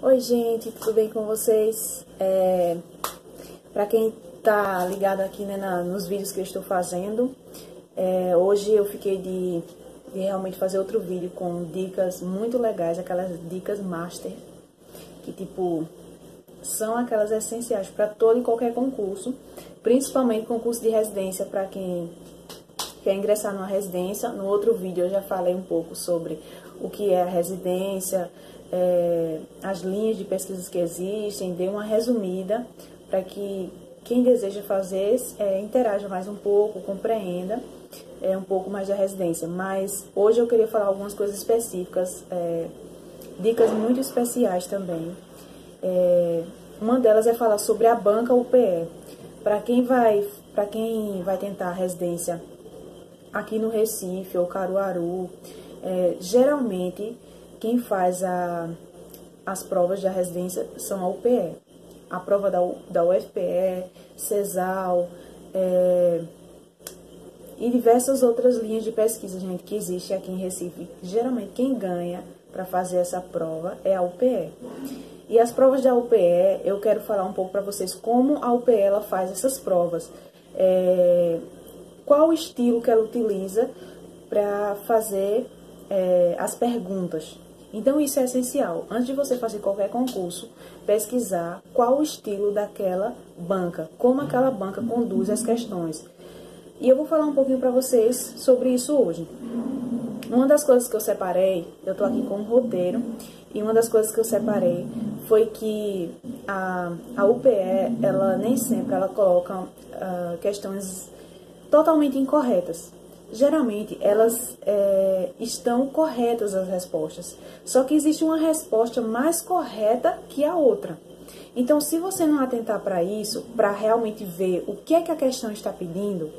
Oi, gente, tudo bem com vocês? Pra quem tá ligado aqui, né, nos vídeos que eu estou fazendo, hoje eu fiquei de realmente fazer outro vídeo com dicas muito legais, aquelas dicas master, que tipo, são aquelas essenciais para todo e qualquer concurso, principalmente concurso de residência, para quem quer ingressar numa residência. No outro vídeo eu já falei um pouco sobre o que é a residência, as linhas de pesquisas que existem, dei uma resumida para que quem deseja fazer interaja mais um pouco, compreenda um pouco mais da residência. Mas hoje eu queria falar algumas coisas específicas, dicas muito especiais também. Uma delas é falar sobre a banca UPE. Para quem vai tentar a residência aqui no Recife ou Caruaru, geralmente quem faz as provas da residência são a UPE. A prova da UFPE, CESAL, e diversas outras linhas de pesquisa, gente, que existe aqui em Recife. Geralmente quem ganha para fazer essa prova é a UPE. E as provas da UPE, eu quero falar um pouco para vocês como a UPE ela faz essas provas. Qual o estilo que ela utiliza para fazer as perguntas. Então isso é essencial. Antes de você fazer qualquer concurso, pesquisar qual o estilo daquela banca, como aquela banca conduz as questões. E eu vou falar um pouquinho para vocês sobre isso hoje. Uma das coisas que eu separei, eu tô aqui com um roteiro, e uma das coisas que eu separei foi que a UPE, ela nem sempre ela coloca questões totalmente incorretas. Geralmente, elas estão corretas as respostas, só que existe uma resposta mais correta que a outra. Então, se você não atentar para isso, para realmente ver o que é que a questão está pedindo,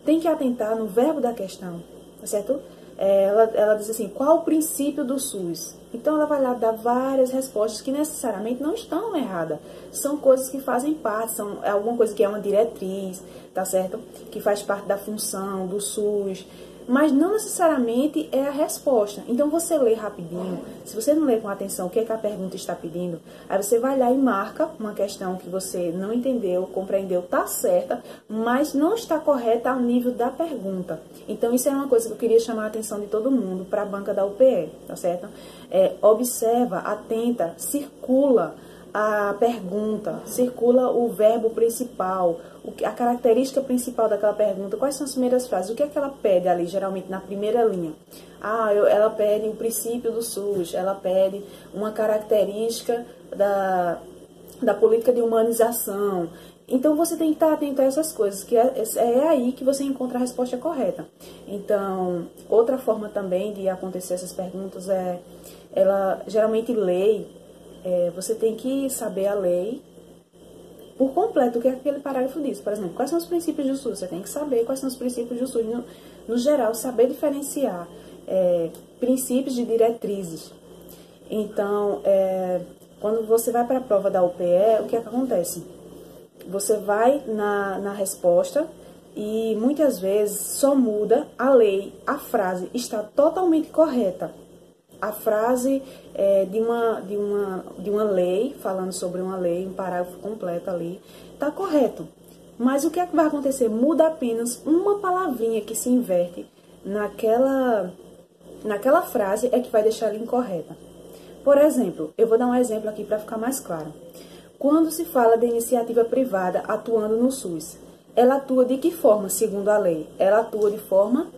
tem que atentar no verbo da questão, tá certo? Ela diz assim, qual o princípio do SUS? Então, ela vai lá dar várias respostas que necessariamente não estão erradas. São coisas que fazem parte, são alguma coisa que é uma diretriz, tá certo? Que faz parte da função do SUS, mas não necessariamente é a resposta. Então, você lê rapidinho. Se você não lê com atenção o que é que a pergunta está pedindo, aí você vai lá e marca uma questão que você não entendeu, compreendeu, tá certa, mas não está correta ao nível da pergunta. Então, isso é uma coisa que eu queria chamar a atenção de todo mundo para a banca da UPE, tá certo? Observa, atenta, circula a pergunta, circula o verbo principal, a característica principal daquela pergunta, quais são as primeiras frases, o que é que ela pede ali, geralmente na primeira linha. Ela pede o princípio do SUS, ela pede uma característica da política de humanização. Então, você tem que estar atento a essas coisas, que é aí que você encontra a resposta correta. Então, outra forma também de acontecer essas perguntas ela geralmente lei, você tem que saber a lei por completo, o que aquele parágrafo diz. Por exemplo, quais são os princípios do SUS? Você tem que saber quais são os princípios do SUS. No geral, saber diferenciar princípios de diretrizes. Então, quando você vai para a prova da UPE, o que é que acontece? Você vai na resposta e muitas vezes só muda a lei, a frase está totalmente correta. A frase de uma lei, falando sobre uma lei, um parágrafo completo ali, está correto. Mas o que é que vai acontecer? Muda apenas uma palavrinha que se inverte naquela frase é que vai deixar ela incorreta. Por exemplo, eu vou dar um exemplo aqui para ficar mais claro. Quando se fala de iniciativa privada atuando no SUS, ela atua de que forma, segundo a lei? Ela atua de forma...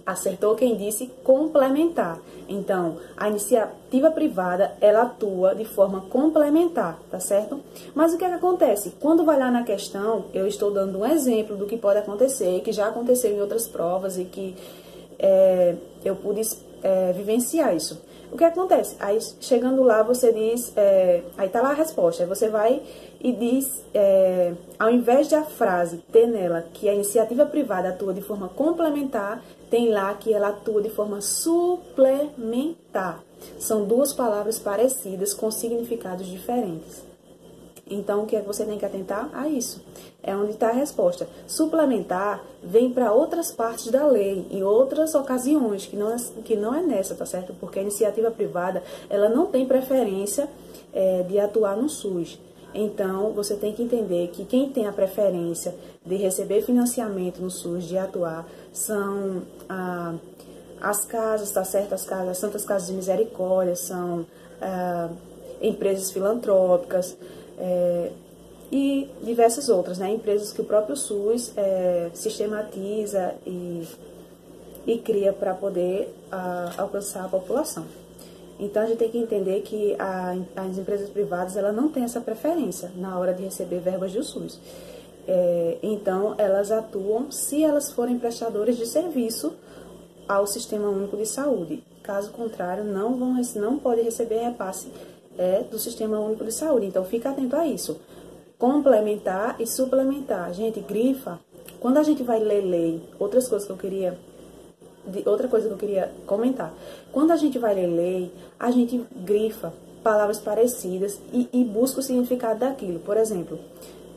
Acertou quem disse complementar. Então, a iniciativa privada, ela atua de forma complementar, tá certo? Mas o que é que acontece? Quando vai lá na questão, eu estou dando um exemplo do que pode acontecer, que já aconteceu em outras provas e que eu pude vivenciar isso. O que acontece? Aí, chegando lá, você diz... aí tá lá a resposta. Aí você vai e diz... ao invés de a frase ter nela que a iniciativa privada atua de forma complementar, tem lá que ela atua de forma suplementar. São duas palavras parecidas com significados diferentes. Então, o que é que você tem que atentar a isso? É onde está a resposta. Suplementar vem para outras partes da lei, em outras ocasiões, que não é nessa, tá certo? Porque a iniciativa privada, ela não tem preferência de atuar no SUS. Então, você tem que entender que quem tem a preferência de receber financiamento no SUS, de atuar, são as casas, tá certo? As Santas Casas de Misericórdia, são empresas filantrópicas, e diversas outras, né? Empresas que o próprio SUS sistematiza e cria para poder alcançar a população. Então, a gente tem que entender que as empresas privadas ela não têm essa preferência na hora de receber verbas do SUS. Então, elas atuam se elas forem prestadores de serviço ao Sistema Único de Saúde. Caso contrário, não pode receber repasse do Sistema Único de Saúde. Então, fica atento a isso. Complementar e suplementar. Gente, grifa. Quando a gente vai ler lei, outra coisa que eu queria comentar. Quando a gente vai ler lei, a gente grifa palavras parecidas e busca o significado daquilo. Por exemplo,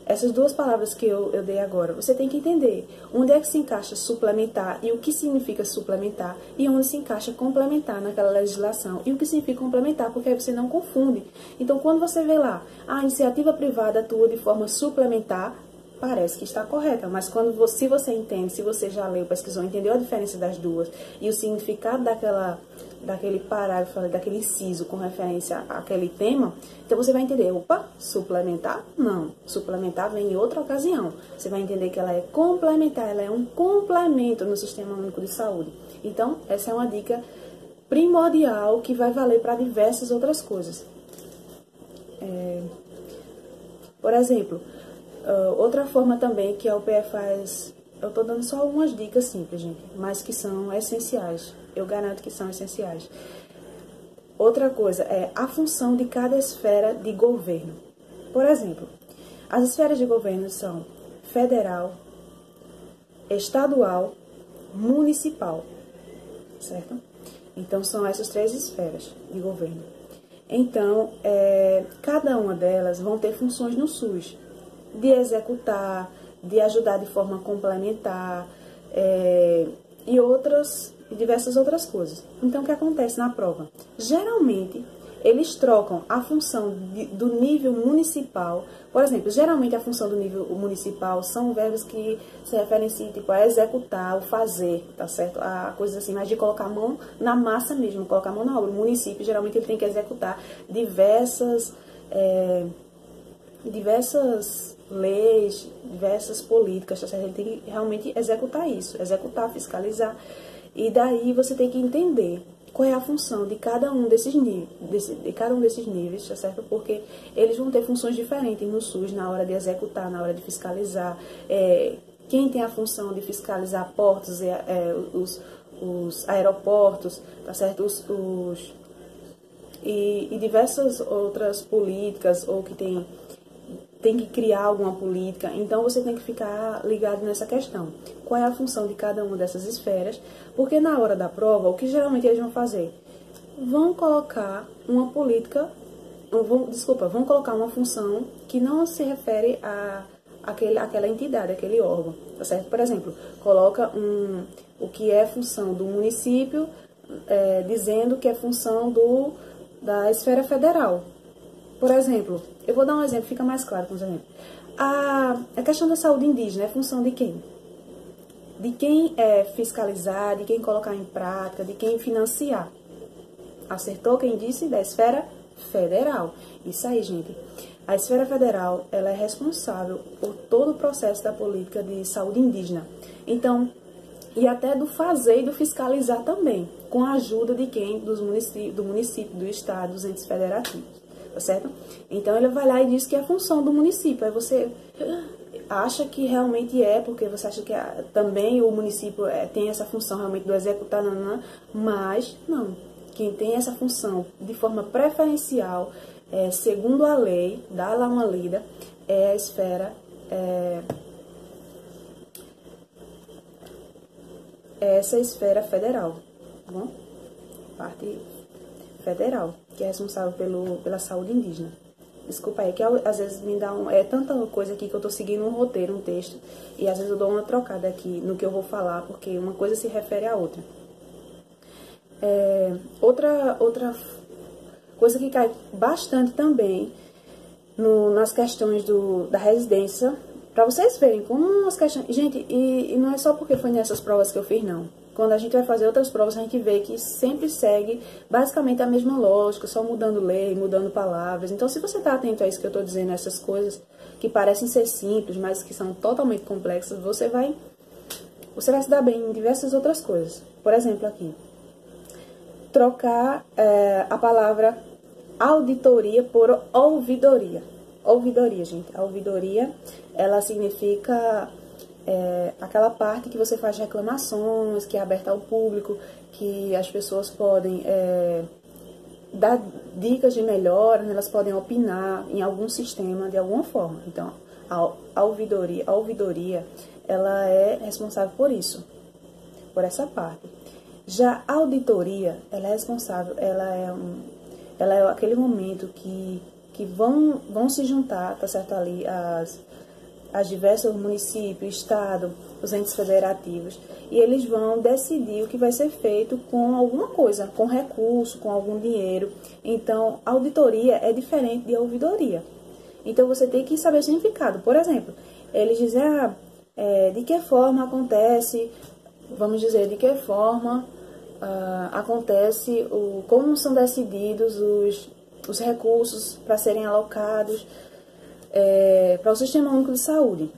essas duas palavras que eu dei agora, você tem que entender onde é que se encaixa suplementar e o que significa suplementar e onde se encaixa complementar naquela legislação e o que significa complementar, porque aí você não confunde. Então, quando você vê lá, a iniciativa privada atua de forma suplementar, parece que está correta, mas se você entende, se você já leu, pesquisou, entendeu a diferença das duas e o significado daquele parágrafo, daquele inciso com referência àquele tema, então você vai entender, opa, suplementar? Não, suplementar vem em outra ocasião. Você vai entender que ela é complementar, ela é um complemento no Sistema Único de Saúde. Então, essa é uma dica primordial que vai valer para diversas outras coisas. Por exemplo, outra forma também que a UPE faz, eu estou dando só algumas dicas simples, gente, mas que são essenciais. Eu garanto que são essenciais. Outra coisa é a função de cada esfera de governo. Por exemplo, as esferas de governo são federal, estadual, municipal, certo? Então, são essas três esferas de governo. Então, cada uma delas vão ter funções no SUS, de executar, de ajudar de forma complementar e diversas outras coisas. Então, o que acontece na prova? Geralmente, eles trocam a função do nível municipal. Por exemplo, geralmente a função do nível municipal são verbos que se referenciam tipo, a executar, o fazer, tá certo? A coisa assim, mas de colocar a mão na massa mesmo, colocar a mão na obra. O município, geralmente, ele tem que executar diversas leis, diversas políticas, tá certo? Ele tem que realmente executar isso, executar, fiscalizar. E daí você tem que entender qual é a função de cada um desses níveis, tá certo? Porque eles vão ter funções diferentes no SUS na hora de executar, na hora de fiscalizar. Quem tem a função de fiscalizar portos, os aeroportos, tá certo? E diversas outras políticas, ou que tem que criar alguma política. Então, você tem que ficar ligado nessa questão. Qual é a função de cada uma dessas esferas? Porque na hora da prova, o que geralmente eles vão fazer? Vão colocar uma política, vão colocar uma função que não se refere àquela entidade, àquele órgão, tá certo? Por exemplo, coloca o que é função do município, dizendo que é função da esfera federal. Por exemplo, eu vou dar um exemplo, fica mais claro com os exemplos. A questão da saúde indígena é função de quem? De quem fiscalizar, de quem colocar em prática, de quem financiar. Acertou quem disse? Da esfera federal. Isso aí, gente. A esfera federal, ela é responsável por todo o processo da política de saúde indígena. Então, e até do fazer e do fiscalizar também, com a ajuda de quem? Do município, do estado, dos entes federativos. Tá certo? Então, ele vai lá e diz que é a função do município. Aí você acha que realmente porque você acha que também o município tem essa função realmente do executar, mas não. Quem tem essa função de forma preferencial, segundo a lei, dá lá uma lida, é a esfera, essa esfera federal, tá bom? Parte federal, que é responsável pela saúde indígena. Desculpa aí, que às vezes me dá é tanta coisa aqui que eu tô seguindo um roteiro, um texto, e às vezes eu dou uma trocada aqui no que eu vou falar, porque uma coisa se refere à outra. Outra coisa que cai bastante também nas questões da residência, para vocês verem como as questões... Gente, e não é só porque foi nessas provas que eu fiz, não. Quando a gente vai fazer outras provas, a gente vê que sempre segue basicamente a mesma lógica, só mudando lei, mudando palavras. Então, se você está atento a isso que eu estou dizendo, essas coisas que parecem ser simples, mas que são totalmente complexas, você vai se dar bem em diversas outras coisas. Por exemplo, aqui, trocar a palavra auditoria por ouvidoria. Ouvidoria, gente. A ouvidoria, ela significa... aquela parte que você faz reclamações, que é aberta ao público, que as pessoas podem dar dicas de melhora, elas podem opinar em algum sistema de alguma forma. Então, a ouvidoria, ela é responsável por isso, por essa parte. Já a auditoria, ela é responsável, ela é aquele momento que vão se juntar, tá certo, ali as diversos municípios, estado, os entes federativos, e eles vão decidir o que vai ser feito com alguma coisa, com recurso, com algum dinheiro. Então, auditoria é diferente de ouvidoria. Então, você tem que saber o significado. Por exemplo, eles dizem, de que forma acontece, vamos dizer, de que forma acontece, como são decididos os recursos para serem alocados para o Sistema Único de Saúde.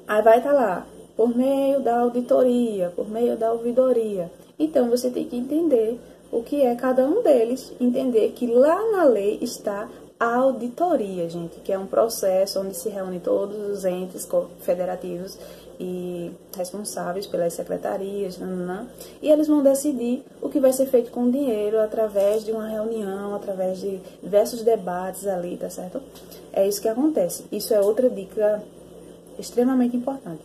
Aí vai estar lá, por meio da auditoria, por meio da ouvidoria. Então, você tem que entender o que é cada um deles, entender que lá na lei está a auditoria, gente, que é um processo onde se reúnem todos os entes federativos e responsáveis pelas secretarias, e eles vão decidir o que vai ser feito com o dinheiro através de uma reunião, através de diversos debates ali, tá certo? É isso que acontece. Isso é outra dica extremamente importante.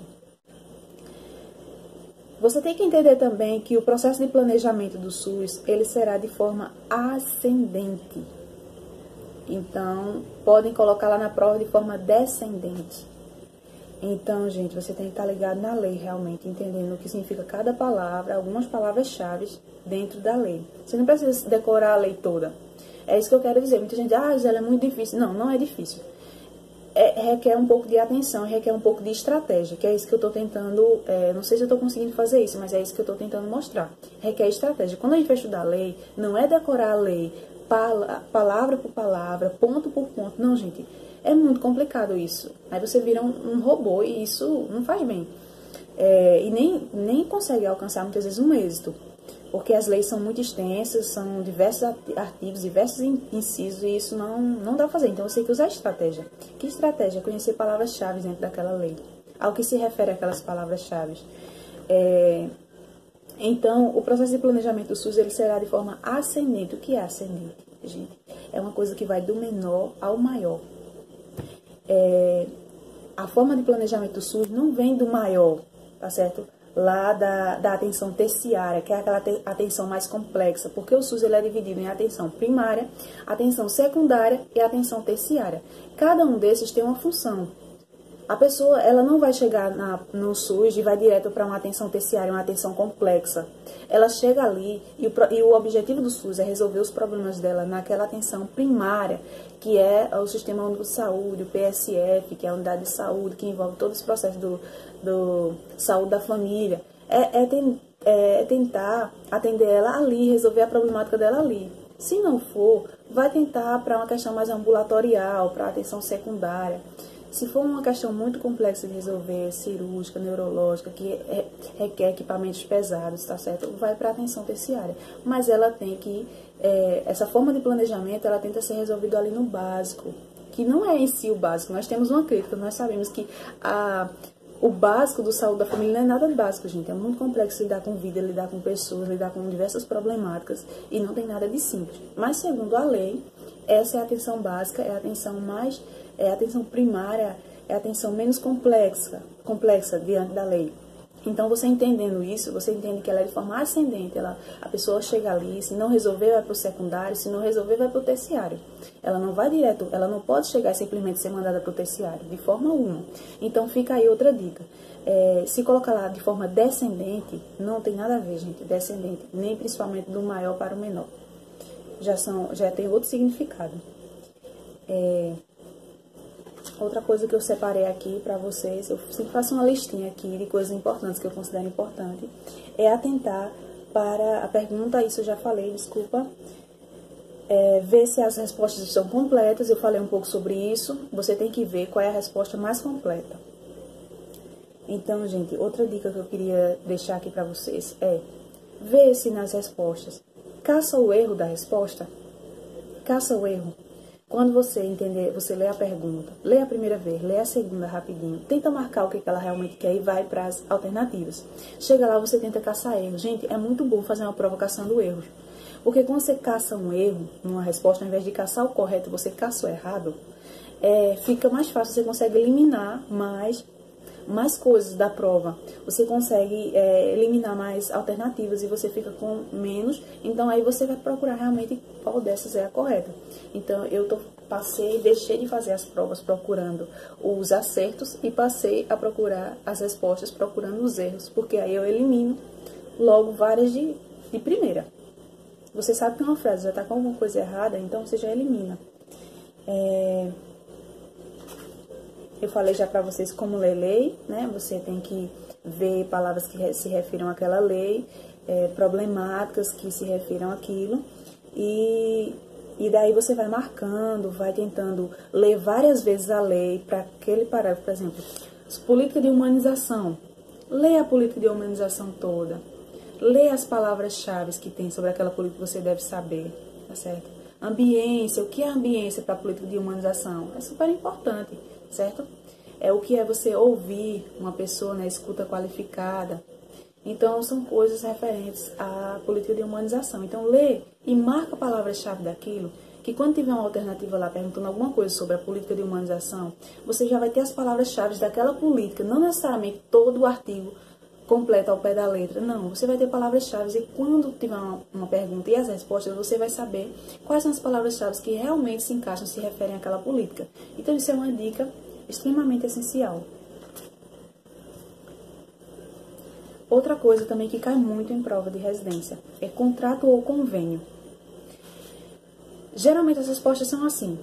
Você tem que entender também que o processo de planejamento do SUS, ele será de forma ascendente. Então, podem colocar lá na prova de forma descendente. Então, gente, você tem que estar ligado na lei, realmente, entendendo o que significa cada palavra, algumas palavras-chave dentro da lei. Você não precisa decorar a lei toda. É isso que eu quero dizer. Muita gente diz, Gisele, é muito difícil. Não, não é difícil. Requer um pouco de atenção, requer um pouco de estratégia, que é isso que eu estou tentando, não sei se eu estou conseguindo fazer isso, mas é isso que eu estou tentando mostrar. Requer estratégia. Quando a gente vai estudar a lei, não é decorar a lei palavra por palavra, ponto por ponto. Não, gente, é muito complicado isso. Aí você vira um robô e isso não faz bem. E nem consegue alcançar muitas vezes um êxito. Porque as leis são muito extensas, são diversos artigos, diversos incisos, e isso não dá pra fazer. Então, você tem que usar estratégia. Que estratégia? Conhecer palavras-chave dentro daquela lei. Ao que se refere aquelas palavras-chave. Então, o processo de planejamento do SUS, ele será de forma ascendente. O que é ascendente, gente? É uma coisa que vai do menor ao maior. A forma de planejamento do SUS não vem do maior, tá certo? Lá da atenção terciária, que é aquela atenção mais complexa, porque o SUS ele é dividido em atenção primária, atenção secundária e atenção terciária. Cada um desses tem uma função. A pessoa ela não vai chegar no SUS e vai direto para uma atenção terciária, uma atenção complexa. Ela chega ali e o objetivo do SUS é resolver os problemas dela naquela atenção primária, que é o Sistema Único de Saúde, o PSF, que é a unidade de saúde, que envolve todo esse processo do saúde da família. É tentar atender ela ali, resolver a problemática dela ali. Se não for, vai tentar para uma questão mais ambulatorial, para atenção secundária. Se for uma questão muito complexa de resolver, cirúrgica, neurológica, que requer equipamentos pesados, tá certo? Vai para a atenção terciária. Mas ela tem que, essa forma de planejamento, ela tenta ser resolvida ali no básico, que não é em si o básico. Nós temos uma crítica, nós sabemos que o básico do saúde da família não é nada básico, gente. É muito complexo lidar com vida, lidar com pessoas, lidar com diversas problemáticas, e não tem nada de simples. Mas, segundo a lei, essa é a atenção básica, é a atenção a atenção primária, é a atenção menos complexa diante da lei. Então, você entendendo isso, você entende que ela é de forma ascendente. A pessoa chega ali, se não resolver, vai para o secundário, se não resolver, vai para o terciário. Ela não vai direto, ela não pode chegar e simplesmente ser mandada para o terciário, de forma alguma. Então, fica aí outra dica. Se colocar lá de forma descendente, não tem nada a ver, gente, descendente, nem principalmente do maior para o menor. Já tem outro significado. Outra coisa que eu separei aqui para vocês, eu sempre faço uma listinha aqui de coisas importantes que eu considero importante, é atentar para a pergunta, isso eu já falei, desculpa, ver se as respostas estão completas, eu falei um pouco sobre isso, você tem que ver qual é a resposta mais completa. Então, gente, outra dica que eu queria deixar aqui para vocês é ver se nas respostas, caça o erro da resposta, caça o erro. Quando você entender, você lê a pergunta, lê a primeira vez, lê a segunda rapidinho, tenta marcar o que ela realmente quer e vai para as alternativas. Chega lá, você tenta caçar erros. Gente, é muito bom fazer uma prova caçando erros. Porque quando você caça um erro numa resposta, ao invés de caçar o correto, você caça o errado, fica mais fácil, você consegue eliminar mais coisas da prova. Você consegue eliminar mais alternativas e você fica com menos. Então, aí você vai procurar realmente qual dessas é a correta. Então, deixei de fazer as provas procurando os acertos e passei a procurar as respostas procurando os erros. Porque aí eu elimino logo várias de primeira. Você sabe que uma frase já está com alguma coisa errada, então você já elimina. Eu falei já para vocês como ler lei, né? Você tem que ver palavras que se refiram àquela lei, problemáticas que se refiram àquilo, e daí você vai marcando, vai tentando ler várias vezes a lei para aquele parágrafo. Por exemplo, política de humanização. Lê a política de humanização toda. Lê as palavras-chave que tem sobre aquela política que você deve saber, tá certo? Ambiência, o que é ambiência para a política de humanização? É super importante, certo? O que é você ouvir uma pessoa na escuta qualificada. Então, são coisas referentes à política de humanização. Então, lê e marca a palavra-chave daquilo, que quando tiver uma alternativa lá perguntando alguma coisa sobre a política de humanização, você já vai ter as palavras-chave daquela política, não necessariamente todo o artigo completo ao pé da letra. Não, você vai ter palavras-chave e quando tiver uma pergunta e as respostas, você vai saber quais são as palavras-chave que realmente se encaixam, se referem àquela política. Então, isso é uma dica extremamente essencial. Outra coisa também que cai muito em prova de residência é contrato ou convênio. Geralmente as respostas são assim.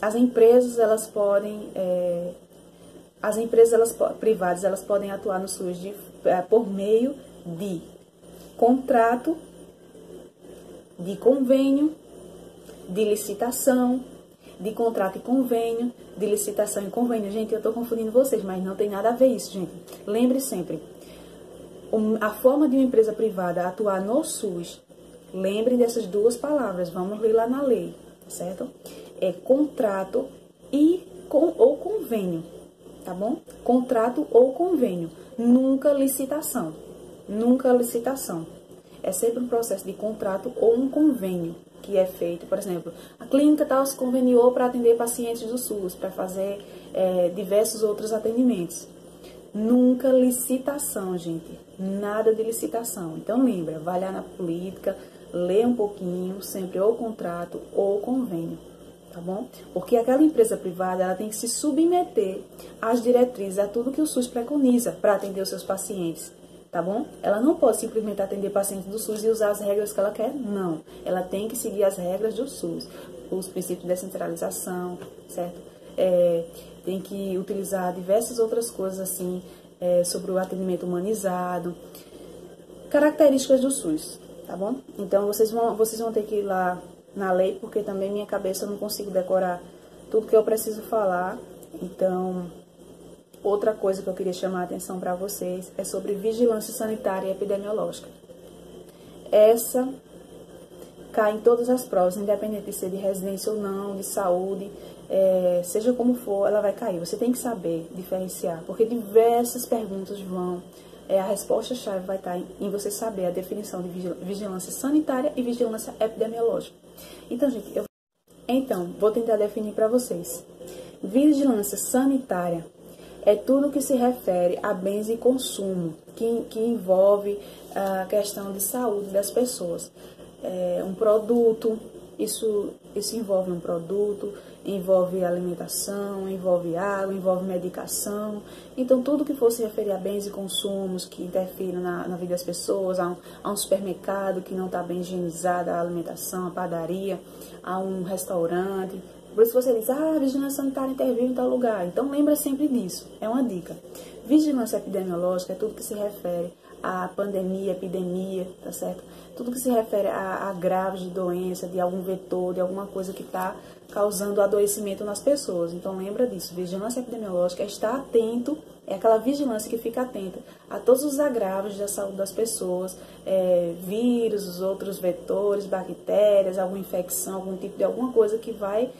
As empresas, elas podem... privadas, elas podem atuar no SUS por meio de contrato, de convênio, de licitação, de contrato e convênio, de licitação e convênio. Gente, eu estou confundindo vocês, mas não tem nada a ver isso, gente. Lembre sempre, a forma de uma empresa privada atuar no SUS, lembrem dessas duas palavras, vamos ler lá na lei, certo? É contrato ou convênio, tá bom? Contrato ou convênio, nunca licitação, nunca licitação. É sempre um processo de contrato ou um convênio que é feito. Por exemplo, a clínica tal se conveniou para atender pacientes do SUS, para fazer diversos outros atendimentos. Nunca licitação, gente. Nada de licitação. Então, lembra, vai lá na política, lê um pouquinho, sempre ou contrato ou convênio, tá bom? Porque aquela empresa privada, ela tem que se submeter às diretrizes, a tudo que o SUS preconiza para atender os seus pacientes. Tá bom? Ela não pode simplesmente atender pacientes do SUS e usar as regras que ela quer, não. Ela tem que seguir as regras do SUS, os princípios de descentralização, certo? Tem que utilizar diversas outras coisas, assim, sobre o atendimento humanizado, características do SUS, tá bom? Então, vocês vão ter que ir lá na lei, porque também minha cabeça eu não consigo decorar tudo que eu preciso falar, então... Outra coisa que eu queria chamar a atenção para vocês é sobre vigilância sanitária e epidemiológica. Essa cai em todas as provas, independente de ser de residência ou não, de saúde, seja como for, ela vai cair. Você tem que saber diferenciar, porque diversas perguntas vão... a resposta-chave vai estar em você saber a definição de vigilância sanitária e vigilância epidemiológica. Então, gente, vou tentar definir para vocês. Vigilância sanitária é tudo que se refere a bens e consumo, que envolve a questão de saúde das pessoas. Um produto, isso envolve um produto, envolve alimentação, envolve água, envolve medicação. Então, tudo que for se referir a bens e consumos que interfiram na vida das pessoas, a um supermercado que não está bem higienizado, a alimentação, a padaria, a um restaurante. Por isso você diz, a vigilância sanitária interviu em tal lugar. Então, lembra sempre disso. É uma dica. Vigilância epidemiológica é tudo que se refere à pandemia, epidemia, tá certo? Tudo que se refere a graves de doença, de algum vetor, de alguma coisa que está causando adoecimento nas pessoas. Então, lembra disso. Vigilância epidemiológica é estar atento, é aquela vigilância que fica atenta a todos os agravos da saúde das pessoas, vírus, os outros vetores, bactérias, alguma infecção, algum tipo de alguma coisa que vai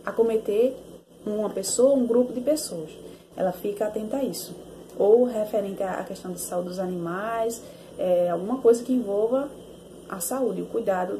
acometer uma pessoa, um grupo de pessoas. Ela fica atenta a isso. Ou referente à questão de saúde dos animais, alguma coisa que envolva a saúde, o cuidado